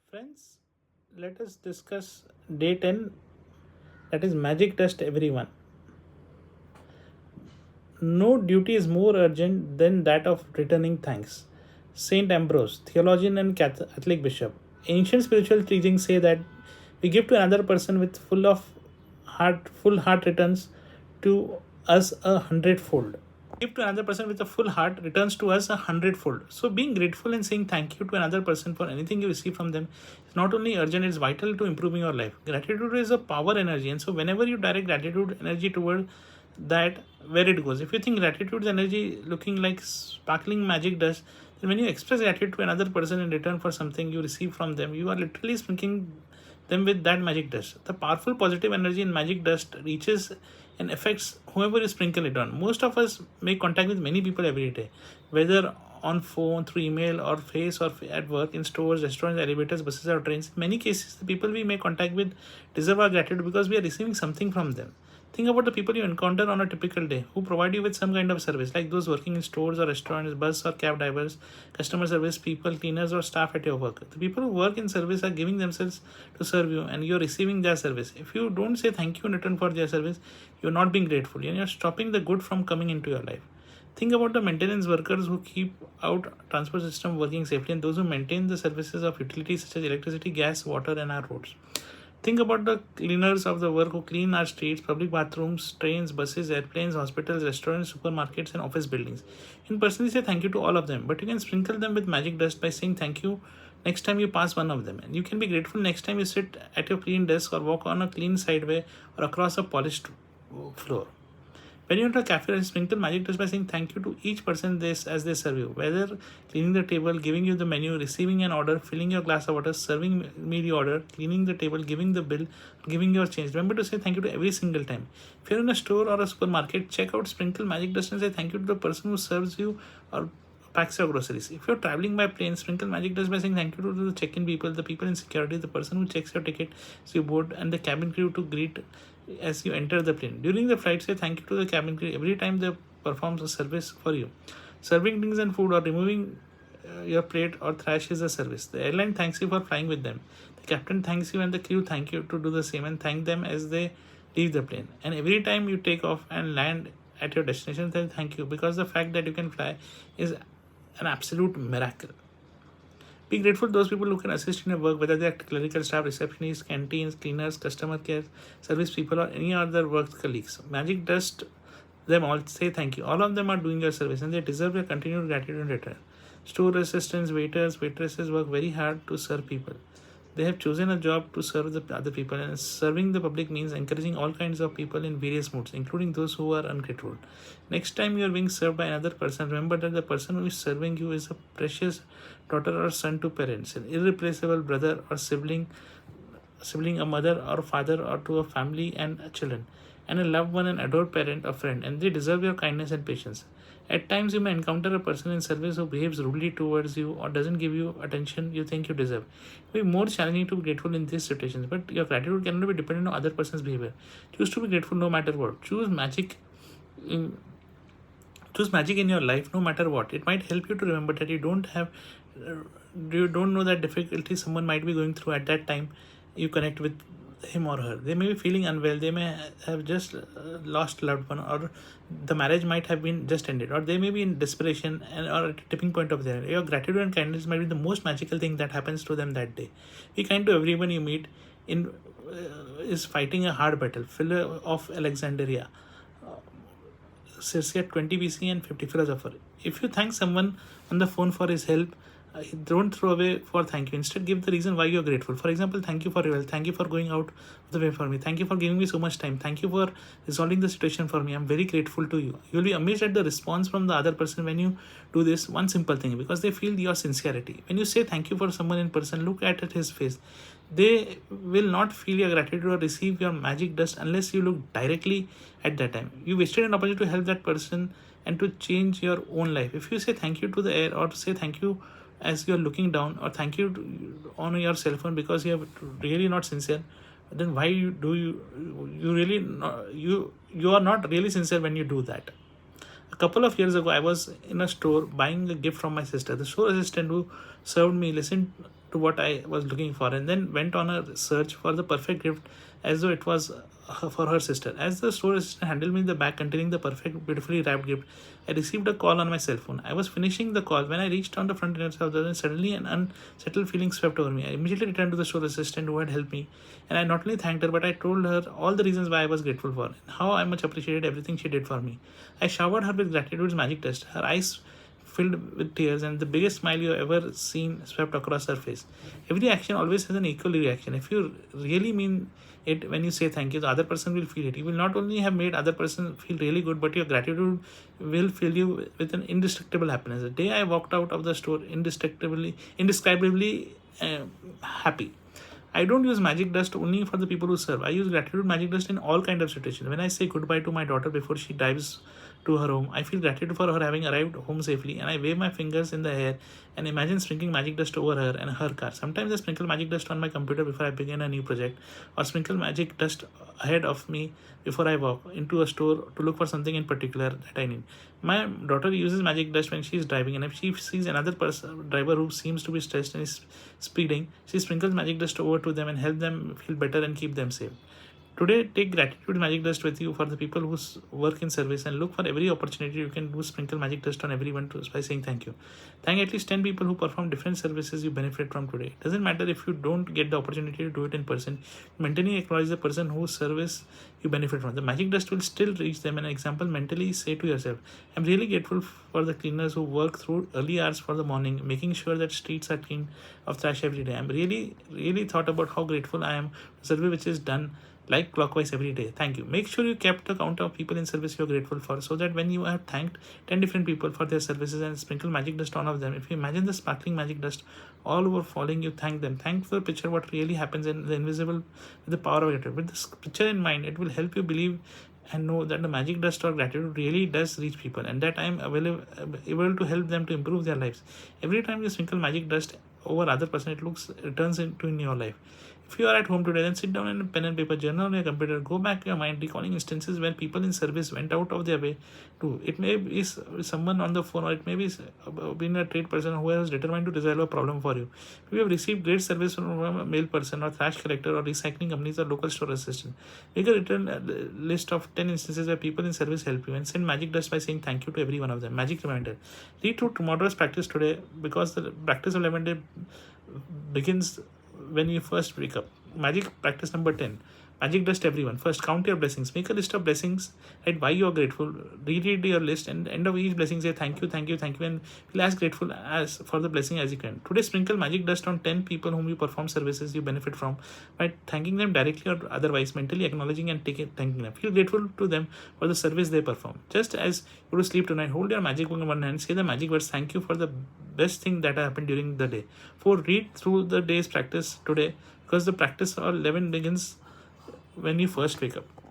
Friends, let us discuss day 10, that is magic dust everyone. No duty is more urgent than that of returning thanks. Saint Ambrose, theologian and Catholic bishop. Ancient spiritual teachings say that we give to another person with full heart returns to us a hundredfold. Give to another person with a full heart returns to us a hundredfold. So being grateful and saying thank you to another person for anything you receive from them is not only urgent, it's vital to improving your life. Gratitude is a power energy, and so whenever you direct gratitude energy toward that, where it goes. If you think gratitude's energy looking like sparkling magic dust, then when you express gratitude to another person in return for something you receive from them, you are literally sprinkling them with that magic dust. The powerful positive energy in magic dust reaches and affects whoever you sprinkle it on. Most of us make contact with many people every day, whether on phone, through email, or face, or at work, in stores, restaurants, elevators, buses, or trains. In many cases, the people we make contact with deserve our gratitude because we are receiving something from them. Think about the people you encounter on a typical day who provide you with some kind of service, like those working in stores or restaurants, bus or cab drivers, customer service people, cleaners, or staff at your work. The people who work in service are giving themselves to serve you, and you're receiving their service. If you don't say thank you in return for their service, you're not being grateful, and you're stopping the good from coming into your life. Think about the maintenance workers who keep out transport system working safely, and those who maintain the services of utilities such as electricity, gas, water, and our roads. Think about the cleaners of the work who clean our streets, public bathrooms, trains, buses, airplanes, hospitals, restaurants, supermarkets, and office buildings. You can personally say thank you to all of them, but you can sprinkle them with magic dust by saying thank you next time you pass one of them. And you can be grateful next time you sit at your clean desk or walk on a clean sideway or across a polished floor. When you enter a cafe, sprinkle magic dust by saying thank you to each person this as they serve you, whether cleaning the table, giving you the menu, receiving an order, filling your glass of water, serving me the order, cleaning the table, giving the bill, giving your change. Remember to say thank you to every single time. If you're in a store or a supermarket, check out, sprinkle magic dust and say thank you to the person who serves you or packs your groceries. If you're traveling by plane, sprinkle magic dust by saying thank you to the check-in people, the people in security, the person who checks your ticket as you board, and the cabin crew to greet as you enter the plane. During the flight, say thank you to the cabin crew every time they performs a service for you. Serving drinks and food or removing your plate or trash is a service. The airline thanks you for flying with them. The captain thanks you and the crew thank you to do the same and thank them as they leave the plane. And every time you take off and land at your destination, then thank you, because the fact that you can fly is an absolute miracle. Be grateful to those people who can assist in your work, whether they are clerical staff, receptionists, canteens, cleaners, customer care, service people, or any other work colleagues. Magic dust them all, say thank you. All of them are doing your service and they deserve your continued gratitude in return. Store assistants, waiters, waitresses work very hard to serve people. They have chosen a job to serve the other people, and serving the public means encouraging all kinds of people in various moods, including those who are ungrateful. Next time you are being served by another person, remember that the person who is serving you is a precious daughter or son to parents, an irreplaceable brother or sibling, a mother or father, or to a family and children, and a loved one, an adored parent, a friend, and they deserve your kindness and patience. At times, you may encounter a person in service who behaves rudely towards you or doesn't give you attention you think you deserve. It will be more challenging to be grateful in these situations, but your gratitude cannot be dependent on other person's behavior. Choose to be grateful no matter what. In, choose magic in your life no matter what. It might help you to remember that you don't know that difficulty someone might be going through at that time you connect with him or her. They may be feeling unwell, they may have just lost loved one, or the marriage might have been just ended, or they may be in desperation or at a tipping point of their life. Your gratitude and kindness might be the most magical thing that happens to them that day. Be kind to everyone you meet in is fighting a hard battle. Philo of Alexandria, Circe 20 BC and 50 philosopher. If you thank someone on the phone for his help, don't throw away for thank you. Instead, give the reason why you're grateful. For example, thank you for your help. Thank you for going out of the way for me. Thank you for giving me so much time. Thank you for resolving the situation for me. I'm very grateful to you. You'll be amazed at the response from the other person when you do this one simple thing, because they feel your sincerity. When you say thank you for someone in person, look at his face. They will not feel your gratitude or receive your magic dust unless you look directly at that time. You wasted an opportunity to help that person and to change your own life. If you say thank you to the air, or say thank you as you're looking down, or thank you on your cell phone because you are really not sincere, then why you really not, you are not really sincere when you do that. A couple of years ago, I was in a store buying a gift from my sister. The store assistant who served me listened to what I was looking for, and then went on a search for the perfect gift as though it was for her sister. As the store assistant handed me the bag containing the perfect, beautifully wrapped gift, I received a call on my cell phone. I was finishing the call when I reached on the front entrance of the building. Suddenly, an unsettled feeling swept over me. I immediately returned to the store assistant who had helped me, and I not only thanked her, but I told her all the reasons why I was grateful for her and how I much appreciated everything she did for me. I showered her with gratitude's magic dust. Her eyes filled with tears, and the biggest smile you ever seen swept across her face. Every action always has an equal reaction. If you really mean it when you say thank you, the other person will feel it. You will not only have made other person feel really good, but your gratitude will fill you with an indestructible happiness. The day I walked out of the store, indescribably happy. I don't use magic dust only for the people who serve. I use gratitude magic dust in all kind of situations. When I say goodbye to my daughter before she dives to her home, I feel gratitude for her having arrived home safely, and I wave my fingers in the air and imagine sprinkling magic dust over her and her car. Sometimes I sprinkle magic dust on my computer before I begin a new project, or sprinkle magic dust ahead of me before I walk into a store to look for something in particular that I need. My daughter uses magic dust when she is driving, and if she sees another driver who seems to be stressed and is speeding, she sprinkles magic dust over to them and help them feel better and keep them safe. Today, take gratitude magic dust with you for the people who work in service, and look for every opportunity you can do sprinkle magic dust on everyone by saying thank you. Thank at least 10 people who perform different services you benefit from today. It doesn't matter if you don't get the opportunity to do it in person. Mentally acknowledge the person whose service you benefit from. The magic dust will still reach them. An example, mentally say to yourself, I'm really grateful for the cleaners who work through early hours for the morning, making sure that streets are clean of trash every day. I'm really thought about how grateful I am for survey which is done like clockwise every day. Thank you. Make sure you kept a count of people in service you're grateful for, so that when you have thanked 10 different people for their services and sprinkle magic dust on of them, if you imagine the sparkling magic dust all over falling, you thank them. Thank for the picture what really happens in the invisible with the power of gratitude. With this picture in mind, it will help you believe and know that the magic dust or gratitude really does reach people, and that I am able to help them to improve their lives. Every time you sprinkle magic dust over other person, it turns into in your life. If you are at home today, then sit down and pen and paper, journal on your computer, go back to your mind, recalling instances where people in service went out of their way to. It may be someone on the phone, or it may be being a trade person who has determined to resolve a problem for you. If you have received great service from a mail person, or trash collector, or recycling companies, or local store assistant, make a written list of 10 instances where people in service help you, and send magic dust by saying thank you to every one of them. Magic reminder. Read through tomorrow's practice today, because the practice of 11 day begins when you first wake up. Magic practice number 10. Magic dust everyone. First, count your blessings. Make a list of blessings. Write why you are grateful. Reread your list, and end of each blessing say thank you, thank you, thank you, and feel as grateful as for the blessing as you can. Today, sprinkle magic dust on 10 people whom you perform services you benefit from by thanking them directly or otherwise, mentally acknowledging and thanking them. Feel grateful to them for the service they perform. Just as you go to sleep tonight, hold your magic book in one hand, say the magic words thank you for the best thing that happened during the day. 4. Read through the day's practice today, because the practice of 11 begins when you first wake up.